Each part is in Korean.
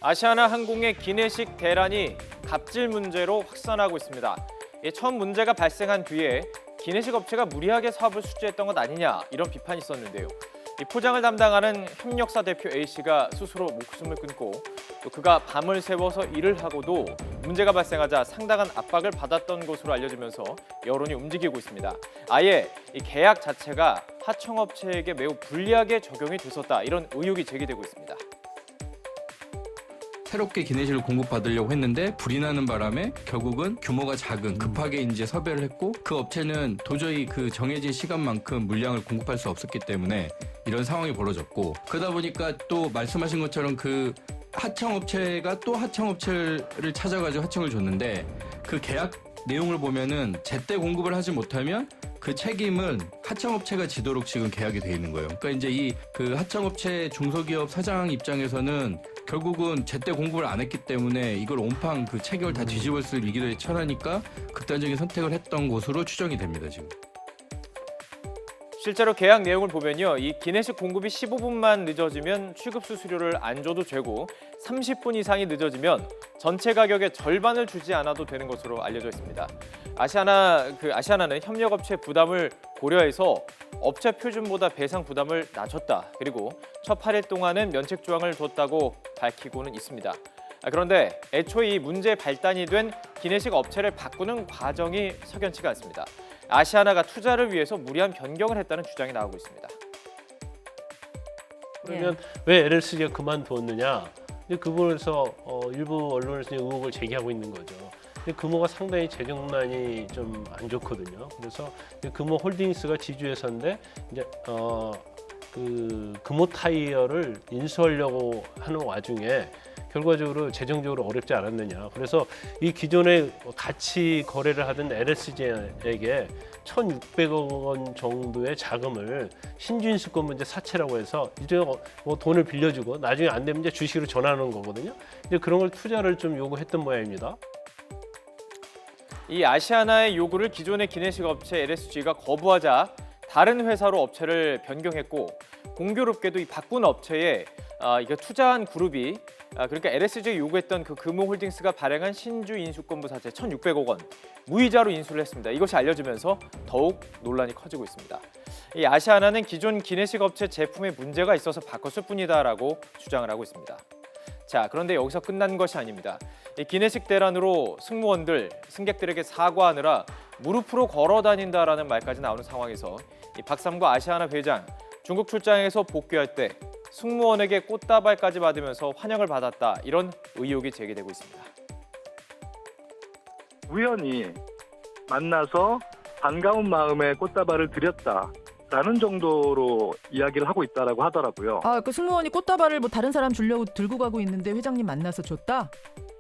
아시아나 항공의 기내식 대란이 갑질 문제로 확산하고 있습니다. 처음 문제가 발생한 뒤에 기내식 업체가 무리하게 사업을 수주했던 것 아니냐 이런 비판이 있었는데요. 포장을 담당하는 협력사 대표 A씨가 스스로 목숨을 끊고 또 그가 밤을 새워서 일을 하고도 문제가 발생하자 상당한 압박을 받았던 것으로 알려지면서 여론이 움직이고 있습니다. 아예 이 계약 자체가 하청업체에게 매우 불리하게 적용이 됐었다 이런 의혹이 제기되고 있습니다. 새롭게 기내식을 공급받으려고 했는데 불이 나는 바람에 결국은 규모가 작은 급하게 이제 섭외를 했고 그 업체는 도저히 그 정해진 시간만큼 물량을 공급할 수 없었기 때문에 이런 상황이 벌어졌고 그러다 보니까 또 말씀하신 것처럼 그 하청업체가 또 하청업체를 찾아가지고 하청을 줬는데 그 계약 내용을 보면은 제때 공급을 하지 못하면 그 책임은 하청업체가 지도록 지금 계약이 돼 있는 거예요. 그러니까 이제 이 그 하청업체 중소기업 사장 입장에서는 결국은 제때 공급을 안 했기 때문에 이걸 온팡 그 체결 다 뒤집어 쓸 위기에 처하니까 극단적인 선택을 했던 것으로 추정이 됩니다, 지금. 실제로 계약 내용을 보면요. 이 기내식 공급이 15분만 늦어지면 취급 수수료를 안 줘도 되고 30분 이상이 늦어지면 전체 가격의 절반을 주지 않아도 되는 것으로 알려져 있습니다. 아시아나는 협력업체 부담을 고려해서 업체 표준보다 배상 부담을 낮췄다. 그리고 첫 8일 동안은 면책 조항을 뒀다고 밝히고는 있습니다. 그런데 애초에 이 문제 발단이 된 기내식 업체를 바꾸는 과정이 석연치가 않습니다. 아시아나가 투자를 위해서 무리한 변경을 했다는 주장이 나오고 있습니다. 그러면 왜 LSG가 그만두었느냐? 근데 그 부분에서 일부 언론에서 의혹을 제기하고 있는 거죠. 근데 금호가 상당히 재정난이 좀 안 좋거든요. 그래서 금호 홀딩스가 지주회사인데 이제 그 금호 타이어를 인수하려고 하는 와중에 결과적으로 재정적으로 어렵지 않았느냐. 그래서 이 기존에 같이 거래를 하던 LSG에게 1,600억 원 정도의 자금을 신주인수권 문제 사채라고 해서 이제 뭐 돈을 빌려주고 나중에 안 되면 이제 주식으로 전환하는 거거든요. 이제 그런 걸 투자를 좀 요구했던 모양입니다. 이 아시아나의 요구를 기존의 기내식 업체 LSG가 거부하자 다른 회사로 업체를 변경했고 공교롭게도 이 바꾼 업체에 이거 투자한 그룹이 그러니까 LSG가 요구했던 그 금호홀딩스가 발행한 신주 인수권부 사채 1,600억 원 무이자로 인수를 했습니다. 이것이 알려지면서 더욱 논란이 커지고 있습니다. 이 아시아나는 기존 기내식 업체 제품에 문제가 있어서 바꿨을 뿐이다라고 주장을 하고 있습니다. 자, 그런데 여기서 끝난 것이 아닙니다. 이 기내식 대란으로 승객들에게 사과하느라 무릎으로 걸어 다닌다라는 말까지 나오는 상황에서 이 박삼구 아시아나 회장 중국 출장에서 복귀할 때 승무원에게 꽃다발까지 받으면서 환영을 받았다 이런 의혹이 제기되고 있습니다. 우연히 만나서 반가운 마음에 꽃다발을 드렸다라는 정도로 이야기를 하고 있다라고 하더라고요. 그 승무원이 꽃다발을 뭐 다른 사람 주려고 들고 가고 있는데 회장님 만나서 줬다?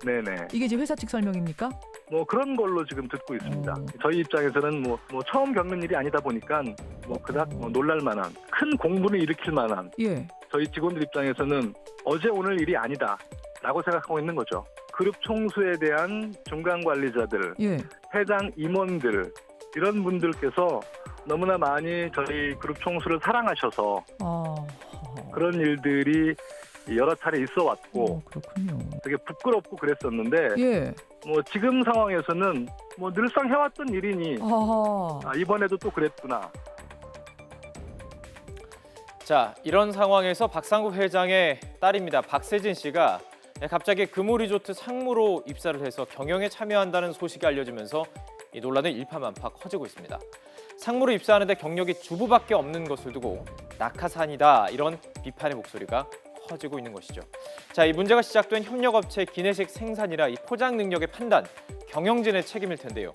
네네. 이게 이제 회사 측 설명입니까? 뭐 그런 걸로 지금 듣고 있습니다. 저희 입장에서는 뭐 처음 겪는 일이 아니다 보니까 뭐 그닥 놀랄 만한 큰 공분을 일으킬 만한 저희 직원들 입장에서는 어제 오늘 일이 아니다라고 생각하고 있는 거죠. 그룹 총수에 대한 중간 관리자들, 회장 임원들 이런 분들께서 너무나 많이 저희 그룹 총수를 사랑하셔서 그런 일들이 여러 차례 있어 왔고 그렇군요. 되게 부끄럽고 그랬었는데 뭐 지금 상황에서는 뭐 늘상 해왔던 일이니 이번에도 또 그랬구나. 자, 이런 상황에서 박상구 회장의 딸입니다. 박세진 씨가 갑자기 금호리조트 상무로 입사를 해서 경영에 참여한다는 소식이 알려지면서 이 논란은 일파만파 커지고 있습니다. 상무로 입사하는데 경력이 주부밖에 없는 것을 두고 낙하산이다 이런 비판의 목소리가 커지고 있는 것이죠. 자, 이 문제가 시작된 협력업체 기내식 생산이라 이 포장 능력의 판단, 경영진의 책임일 텐데요.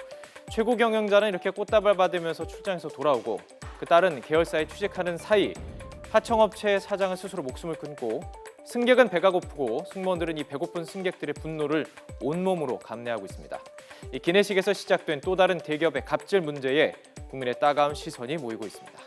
최고 경영자는 이렇게 꽃다발 받으면서 출장에서 돌아오고 그 딸은 계열사에 취직하는 사이 하청업체의 사장은 스스로 목숨을 끊고 승객은 배가 고프고 승무원들은 이 배고픈 승객들의 분노를 온몸으로 감내하고 있습니다. 이 기내식에서 시작된 또 다른 대기업의 갑질 문제에 국민의 따가운 시선이 모이고 있습니다.